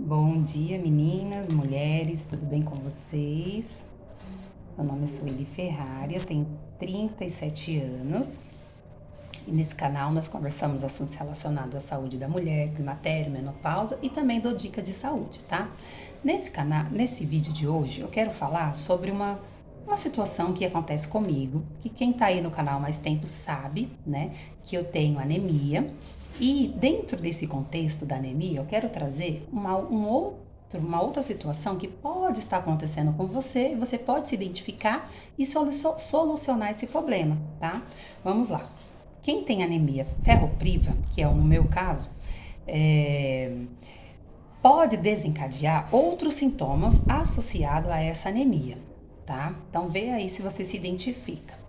Bom dia, meninas, mulheres, tudo bem com vocês? Meu nome é Sueli Ferrari, eu tenho 37 anos e nesse canal nós conversamos assuntos relacionados à saúde da mulher, climatério, menopausa e também dou dica de saúde, tá? Nesse vídeo de hoje eu quero falar sobre uma situação que acontece comigo, que quem tá aí no canal há mais tempo sabe, né, que eu tenho anemia. E dentro desse contexto da anemia, eu quero trazer uma outra situação que pode estar acontecendo com você, você pode se identificar e solucionar esse problema, tá? Vamos lá. Quem tem anemia ferropriva, que é o no meu caso, é, pode desencadear outros sintomas associados a essa anemia, tá? Então vê aí se você se identifica.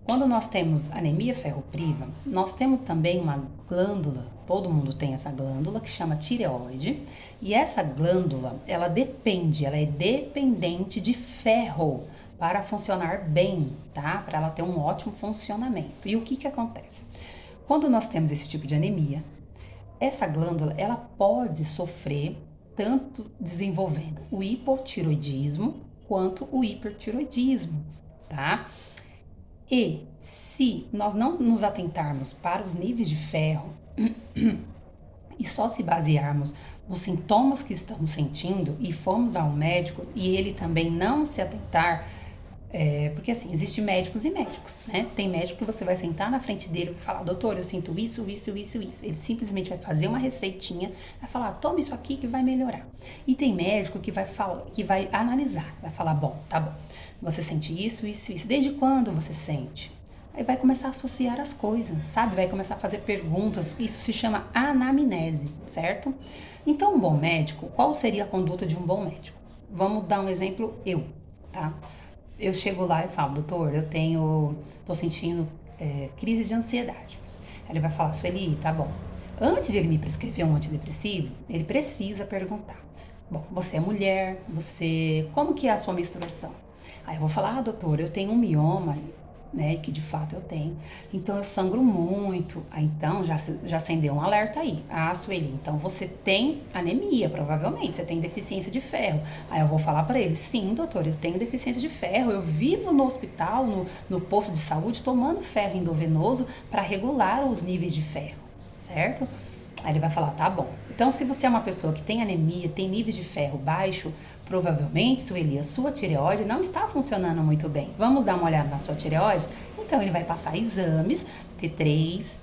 Quando nós temos anemia ferropriva, nós temos também uma glândula, todo mundo tem essa glândula que chama tireoide, e essa glândula, ela é dependente de ferro para funcionar bem, tá? Para ela ter um ótimo funcionamento. E o que acontece? Quando nós temos esse tipo de anemia, essa glândula, ela pode sofrer tanto desenvolvendo o hipotiroidismo quanto o hipertiroidismo, tá? E se nós não nos atentarmos para os níveis de ferro e só se basearmos nos sintomas que estamos sentindo e formos ao médico e ele também não se atentar, porque assim, existem médicos e médicos, né? Tem médico que você vai sentar na frente dele e falar, doutor, eu sinto isso, isso, isso, isso. Ele simplesmente vai fazer uma receitinha, vai falar, toma isso aqui que vai melhorar. E tem médico que vai falar, que vai analisar, vai falar, bom, tá bom, você sente isso, isso, isso. Desde quando você sente? Aí vai começar a associar as coisas, sabe? Vai começar a fazer perguntas. Isso se chama anamnese, certo? Então, um bom médico, qual seria a conduta de um bom médico? Vamos dar um exemplo, tá? Eu chego lá e falo, doutor, tô sentindo crise de ansiedade. Aí ele vai falar, Sueli, tá bom. Antes de ele me prescrever um antidepressivo, ele precisa perguntar, bom, você é mulher, como que é a sua menstruação? Aí eu vou falar, doutor, eu tenho um mioma, né, que de fato eu tenho, então eu sangro muito. Aí então já acendeu um alerta aí. Ah, Sueli, então você tem anemia, provavelmente, você tem deficiência de ferro. Aí eu vou falar para ele, sim, doutor, eu tenho deficiência de ferro, eu vivo no hospital, no posto de saúde, tomando ferro endovenoso para regular os níveis de ferro, certo? Aí ele vai falar, tá bom. Então, se você é uma pessoa que tem anemia, tem níveis de ferro baixo, provavelmente, Sueli, a sua tireoide não está funcionando muito bem. Vamos dar uma olhada na sua tireoide? Então, ele vai passar exames, T3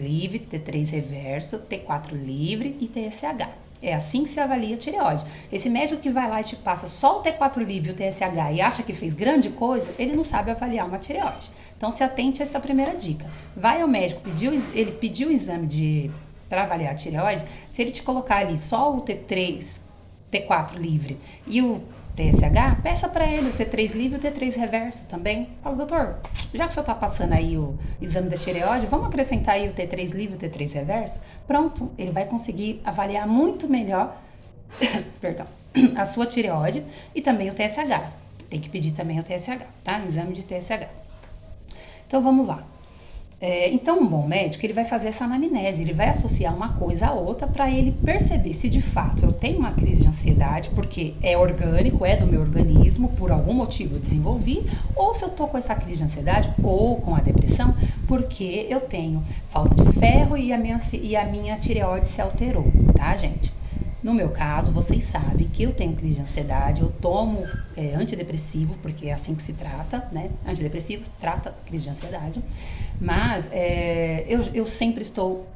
livre, T3 reverso, T4 livre e TSH. É assim que se avalia a tireoide. Esse médico que vai lá e te passa só o T4 livre e o TSH e acha que fez grande coisa, ele não sabe avaliar uma tireoide. Então, se atente a essa primeira dica. Vai ao médico, ele pediu o exame para avaliar a tireoide, se ele te colocar ali só o T3, T4 livre e o TSH, peça para ele o T3 livre e o T3 reverso também. Fala, doutor, já que o senhor está passando aí o exame da tireoide, vamos acrescentar aí o T3 livre e o T3 reverso? Pronto, ele vai conseguir avaliar muito melhor perdão, a sua tireoide e também o TSH. Tem que pedir também o TSH, tá? Exame de TSH. Então vamos lá. Então um bom médico, ele vai fazer essa anamnese, ele vai associar uma coisa a outra para ele perceber se de fato eu tenho uma crise de ansiedade, porque é orgânico, é do meu organismo, por algum motivo eu desenvolvi, ou se eu tô com essa crise de ansiedade ou com a depressão, porque eu tenho falta de ferro e a minha tireoide se alterou, tá, gente? No meu caso, vocês sabem que eu tenho crise de ansiedade, eu tomo antidepressivo, porque é assim que se trata, né? Antidepressivo trata crise de ansiedade, mas eu sempre estou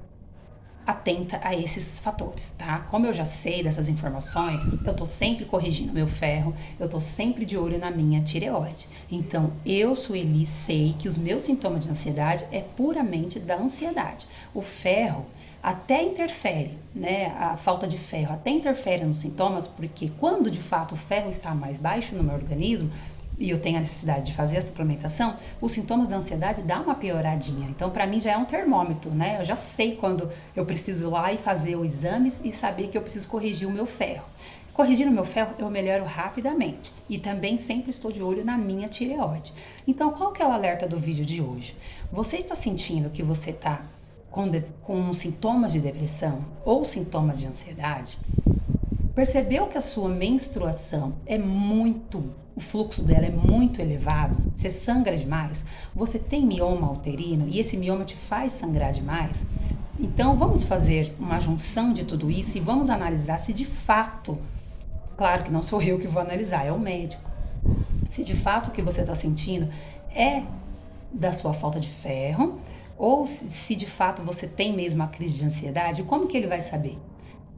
atenta a esses fatores, tá? Como eu já sei dessas informações, eu tô sempre corrigindo meu ferro, eu tô sempre de olho na minha tireoide. Então, eu, Sueli, sei que os meus sintomas de ansiedade é puramente da ansiedade. O ferro até interfere, né? A falta de ferro até interfere nos sintomas, porque quando de fato o ferro está mais baixo no meu organismo, e eu tenho a necessidade de fazer a suplementação, os sintomas da ansiedade dão uma pioradinha. Então, para mim, já é um termômetro, né? Eu já sei quando eu preciso ir lá e fazer os exames e saber que eu preciso corrigir o meu ferro. Corrigindo o meu ferro, eu melhoro rapidamente. E também sempre estou de olho na minha tireoide. Então, qual que é o alerta do vídeo de hoje? Você está sentindo que você está com sintomas de depressão ou sintomas de ansiedade? Percebeu que a sua menstruação o fluxo dela é muito elevado, você sangra demais, você tem mioma uterino e esse mioma te faz sangrar demais? Então vamos fazer uma junção de tudo isso e vamos analisar se de fato, claro que não sou eu que vou analisar, é o médico, se de fato o que você está sentindo é da sua falta de ferro ou se de fato você tem mesmo a crise de ansiedade, como que ele vai saber?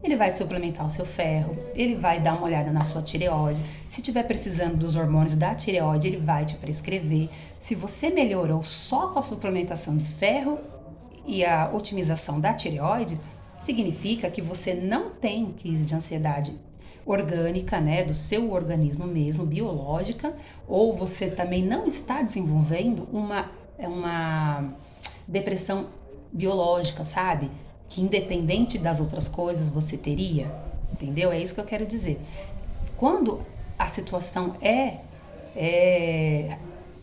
Ele vai suplementar o seu ferro, ele vai dar uma olhada na sua tireoide. Se estiver precisando dos hormônios da tireoide, ele vai te prescrever. Se você melhorou só com a suplementação de ferro e a otimização da tireoide, significa que você não tem crise de ansiedade orgânica, né, do seu organismo mesmo, biológica, ou você também não está desenvolvendo uma depressão biológica, sabe? Que independente das outras coisas você teria, entendeu? É isso que eu quero dizer. Quando a situação é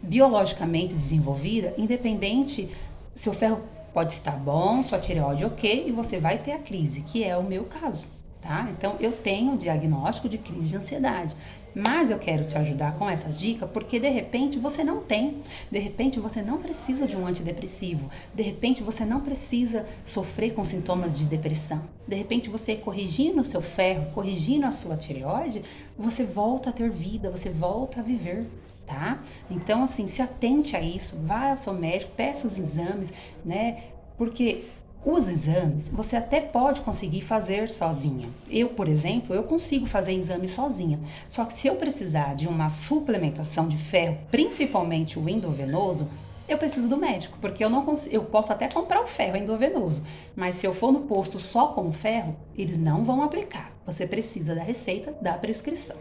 biologicamente desenvolvida, independente, seu ferro pode estar bom, sua tireoide ok, e você vai ter a crise, que é o meu caso, tá? Então, eu tenho o diagnóstico de crise de ansiedade. Mas eu quero te ajudar com essas dicas porque de repente você não tem, de repente você não precisa de um antidepressivo, de repente você não precisa sofrer com sintomas de depressão, de repente você corrigindo o seu ferro, corrigindo a sua tireoide, você volta a ter vida, você volta a viver, tá? Então assim, se atente a isso, vá ao seu médico, peça os exames, né? Porque os exames você até pode conseguir fazer sozinha. Eu, por exemplo, eu consigo fazer exames sozinha. Só que se eu precisar de uma suplementação de ferro, principalmente o endovenoso, eu preciso do médico, porque eu não consigo, eu posso até comprar o ferro endovenoso, mas se eu for no posto só com o ferro, eles não vão aplicar. Você precisa da receita, da prescrição,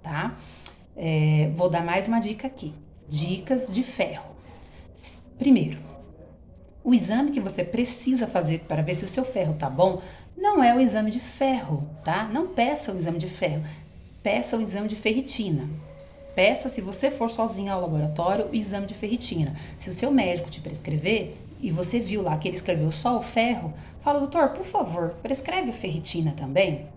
tá? Vou dar mais uma dica aqui. Dicas de ferro. Primeiro, o exame que você precisa fazer para ver se o seu ferro tá bom não é o exame de ferro, tá? Não peça o exame de ferro, peça o exame de ferritina. Peça, se você for sozinha ao laboratório, o exame de ferritina. Se o seu médico te prescrever e você viu lá que ele escreveu só o ferro, fala, doutor, por favor, prescreve a ferritina também,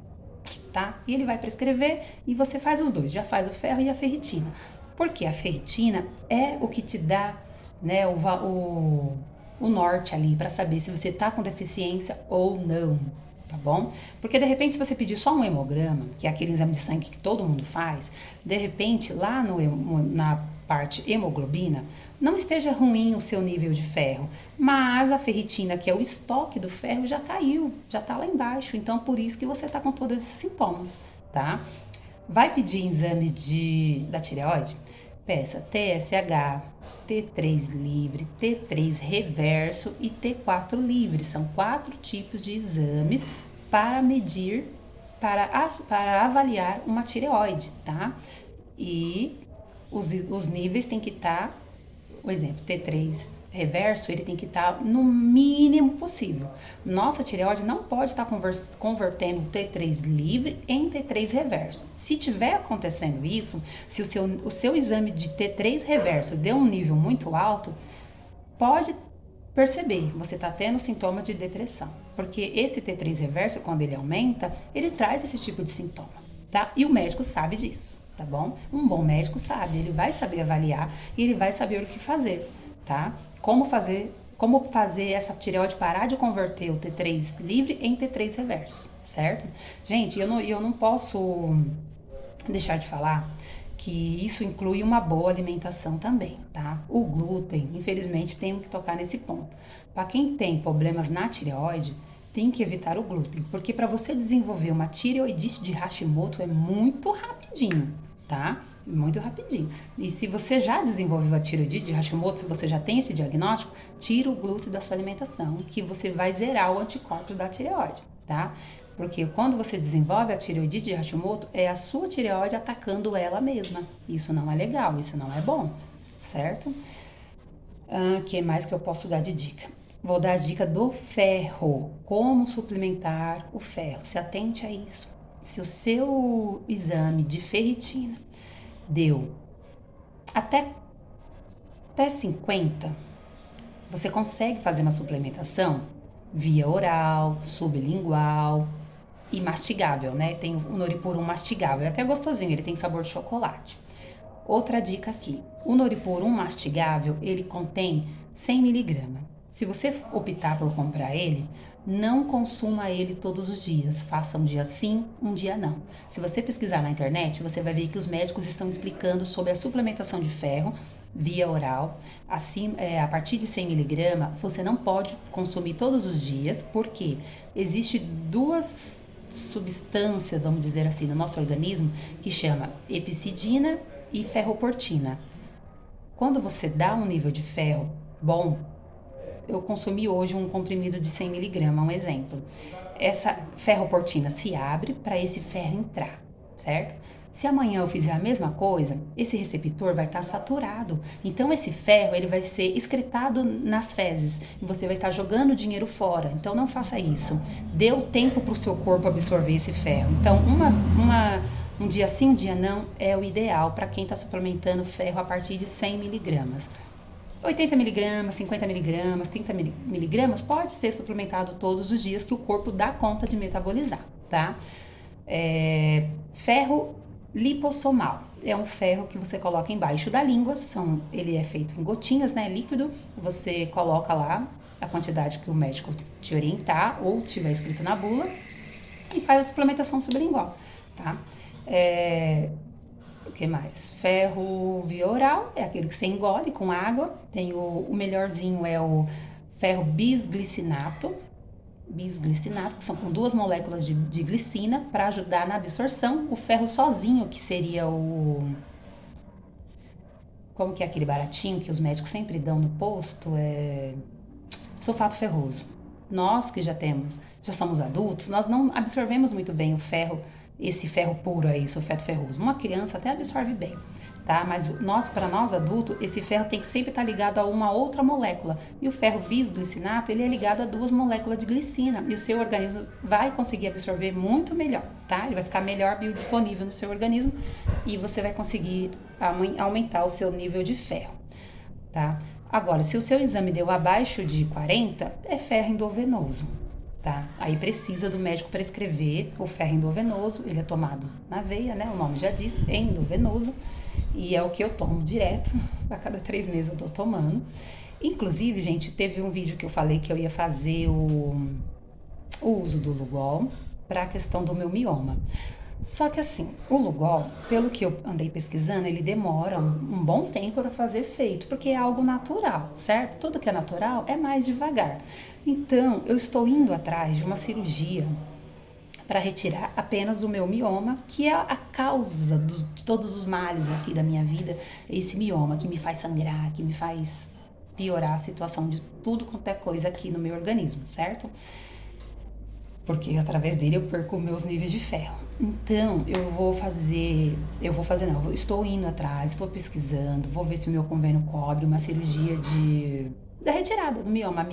tá? E ele vai prescrever e você faz os dois, já faz o ferro e a ferritina. Porque a ferritina é o que te dá, né, o norte ali para saber se você tá com deficiência ou não, tá bom? Porque de repente se você pedir só um hemograma, que é aquele exame de sangue que todo mundo faz, de repente lá na parte hemoglobina não esteja ruim o seu nível de ferro, mas a ferritina, que é o estoque do ferro, já caiu, já tá lá embaixo, então por isso que você tá com todos esses sintomas, tá? Vai pedir exames da tireoide? Peça TSH, T3 livre, T3 reverso e T4 livre. São 4 tipos de exames para medir, para avaliar uma tireoide, tá? E os níveis têm que estar, por exemplo, T3 reverso, ele tem que estar no mínimo possível. Nossa tireoide não pode estar convertendo T3 livre em T3 reverso. Se tiver acontecendo isso, se o seu exame de T3 reverso deu um nível muito alto, pode perceber, você está tendo sintomas de depressão. Porque esse T3 reverso, quando ele aumenta, ele traz esse tipo de sintoma, tá? E o médico sabe disso. Tá bom? Um bom médico sabe, ele vai saber avaliar e ele vai saber o que fazer, tá? Como fazer essa tireoide parar de converter o T3 livre em T3 reverso, certo? Gente, eu não posso deixar de falar que isso inclui uma boa alimentação também, tá? O glúten, infelizmente, tenho que tocar nesse ponto. Para quem tem problemas na tireoide, tem que evitar o glúten, porque para você desenvolver uma tireoidite de Hashimoto é muito rapidinho, tá? Muito rapidinho. E se você já desenvolveu a tireoidite de Hashimoto, se você já tem esse diagnóstico, tira o glúten da sua alimentação, que você vai zerar o anticorpos da tireoide, tá? Porque quando você desenvolve a tireoidite de Hashimoto, é a sua tireoide atacando ela mesma. Isso não é legal, isso não é bom, certo? O que mais que eu posso dar de dica? Vou dar a dica do ferro, como suplementar o ferro. Se atente a isso. Se o seu exame de ferritina deu até 50, você consegue fazer uma suplementação via oral, sublingual, e mastigável, né? Tem o Noripurum mastigável, é até gostosinho, ele tem sabor de chocolate. Outra dica aqui, o Noripurum mastigável, ele contém 100 miligramas. Se você optar por comprar ele, não consuma ele todos os dias. Faça um dia sim, um dia não. Se você pesquisar na internet, você vai ver que os médicos estão explicando sobre a suplementação de ferro via oral. Assim, a partir de 100 miligramas, você não pode consumir todos os dias, porque existe duas substâncias, vamos dizer assim, no nosso organismo, que chama epicidina e ferroportina. Quando você dá um nível de ferro bom, eu consumi hoje um comprimido de 100 miligramas, um exemplo. Essa ferroportina se abre para esse ferro entrar, certo? Se amanhã eu fizer a mesma coisa, esse receptor vai estar saturado. Então esse ferro ele vai ser excretado nas fezes e você vai estar jogando dinheiro fora. Então não faça isso. Dê o tempo para o seu corpo absorver esse ferro. Então um dia sim, um dia não é o ideal para quem está suplementando ferro a partir de 100 miligramas. 80 miligramas, 50 miligramas, 30 miligramas pode ser suplementado todos os dias que o corpo dá conta de metabolizar, tá? Ferro lipossomal é um ferro que você coloca embaixo da língua, ele é feito em gotinhas, né, líquido, você coloca lá a quantidade que o médico te orientar ou tiver escrito na bula e faz a suplementação sublingual, tá? O que mais? Ferro via oral, é aquele que você engole com água. Tem o melhorzinho é o ferro bisglicinato, que são com 2 moléculas de glicina para ajudar na absorção. O ferro sozinho, que seria como que é aquele baratinho que os médicos sempre dão no posto, sulfato ferroso. Nós que já somos adultos, nós não absorvemos muito bem o ferro, esse ferro puro aí, sulfato ferroso. Uma criança até absorve bem, tá? Mas para nós adultos, esse ferro tem que sempre estar ligado a uma outra molécula. E o ferro bisglicinato, ele é ligado a 2 moléculas de glicina. E o seu organismo vai conseguir absorver muito melhor, tá? Ele vai ficar melhor biodisponível no seu organismo e você vai conseguir aumentar o seu nível de ferro, tá? Agora, se o seu exame deu abaixo de 40, é ferro endovenoso, tá? Aí precisa do médico prescrever o ferro endovenoso, ele é tomado na veia, né? O nome já diz, é endovenoso, e é o que eu tomo direto, a cada 3 meses eu tô tomando. Inclusive, gente, teve um vídeo que eu falei que eu ia fazer o uso do Lugol para a questão do meu mioma. Só que assim, o Lugol, pelo que eu andei pesquisando, ele demora um bom tempo para fazer efeito, porque é algo natural, certo? Tudo que é natural é mais devagar. Então, eu estou indo atrás de uma cirurgia para retirar apenas o meu mioma, que é a causa de todos os males aqui da minha vida, esse mioma que me faz sangrar, que me faz piorar a situação de tudo quanto é coisa aqui no meu organismo, certo? Porque através dele eu perco meus níveis de ferro. Então, estou indo atrás, estou pesquisando, vou ver se o meu convênio cobre uma cirurgia da retirada do mioma,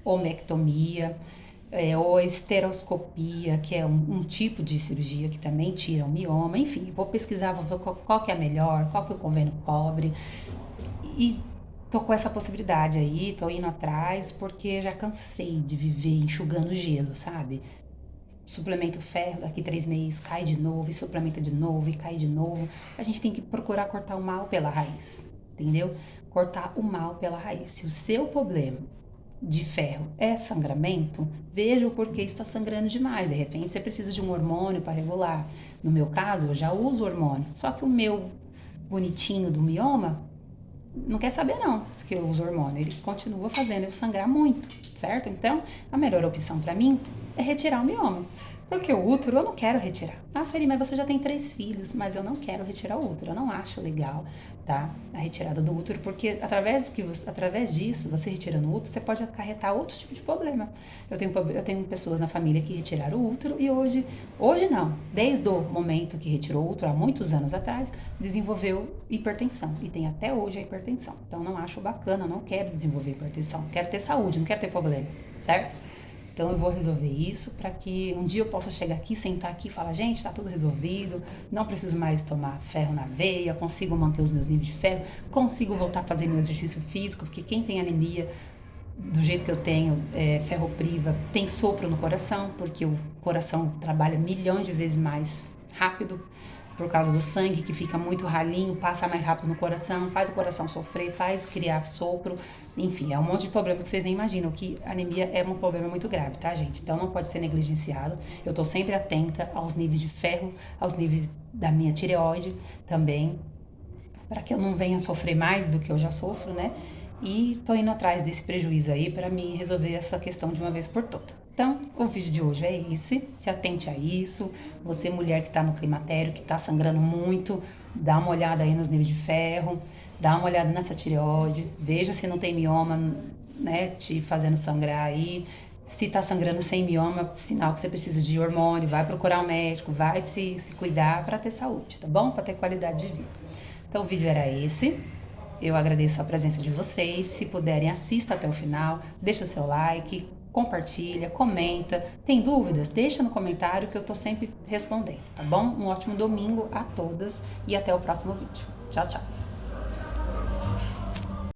miomectomia, ou esteroscopia, que é um tipo de cirurgia que também tira o mioma, enfim, vou pesquisar, vou ver qual que é a melhor, qual que o convênio cobre, e tô com essa possibilidade aí, tô indo atrás, porque já cansei de viver enxugando gelo, sabe? Suplemento ferro, daqui 3 meses cai de novo, e suplementa de novo, e cai de novo. A gente tem que procurar cortar o mal pela raiz, entendeu? Cortar o mal pela raiz. Se o seu problema de ferro é sangramento, veja o porquê está sangrando demais. De repente você precisa de um hormônio para regular. No meu caso, eu já uso hormônio, só que o meu bonitinho do mioma não quer saber não, que eu uso hormônio, ele continua fazendo eu sangrar muito, certo? Então, a melhor opção para mim é retirar o mioma, porque o útero eu não quero retirar. Ah, Sueli, mas você já tem 3 filhos, mas eu não quero retirar o útero, eu não acho legal, tá? A retirada do útero, porque através disso, você retirando o útero, você pode acarretar outro tipo de problema. Eu tenho pessoas na família que retiraram o útero e hoje não, desde o momento que retirou o útero, há muitos anos atrás, desenvolveu hipertensão e tem até hoje a hipertensão. Então, não acho bacana, não quero desenvolver hipertensão, quero ter saúde, não quero ter problema, certo? Então eu vou resolver isso para que um dia eu possa chegar aqui, sentar aqui e falar, gente, está tudo resolvido, não preciso mais tomar ferro na veia, consigo manter os meus níveis de ferro, consigo voltar a fazer meu exercício físico, porque quem tem anemia do jeito que eu tenho, ferropriva, tem sopro no coração, porque o coração trabalha milhões de vezes mais rápido por causa do sangue que fica muito ralinho, passa mais rápido no coração, faz o coração sofrer, faz criar sopro, enfim, é um monte de problema que vocês nem imaginam, que anemia é um problema muito grave, tá, gente? Então não pode ser negligenciado. Eu tô sempre atenta aos níveis de ferro, aos níveis da minha tireoide também, para que eu não venha sofrer mais do que eu já sofro, né? E tô indo atrás desse prejuízo aí para mim resolver essa questão de uma vez por todas. Então, o vídeo de hoje é esse, se atente a isso. Você, mulher que tá no climatério, que tá sangrando muito, dá uma olhada aí nos níveis de ferro, dá uma olhada nessa tireoide, veja se não tem mioma, né, te fazendo sangrar aí. Se tá sangrando sem mioma, sinal que você precisa de hormônio, vai procurar um médico, vai se cuidar para ter saúde, tá bom? Para ter qualidade de vida. Então, o vídeo era esse. Eu agradeço a presença de vocês. Se puderem, assista até o final, deixa o seu like, compartilha, comenta. Tem dúvidas? Deixa no comentário que eu tô sempre respondendo, tá bom? Um ótimo domingo a todas e até o próximo vídeo. Tchau, tchau!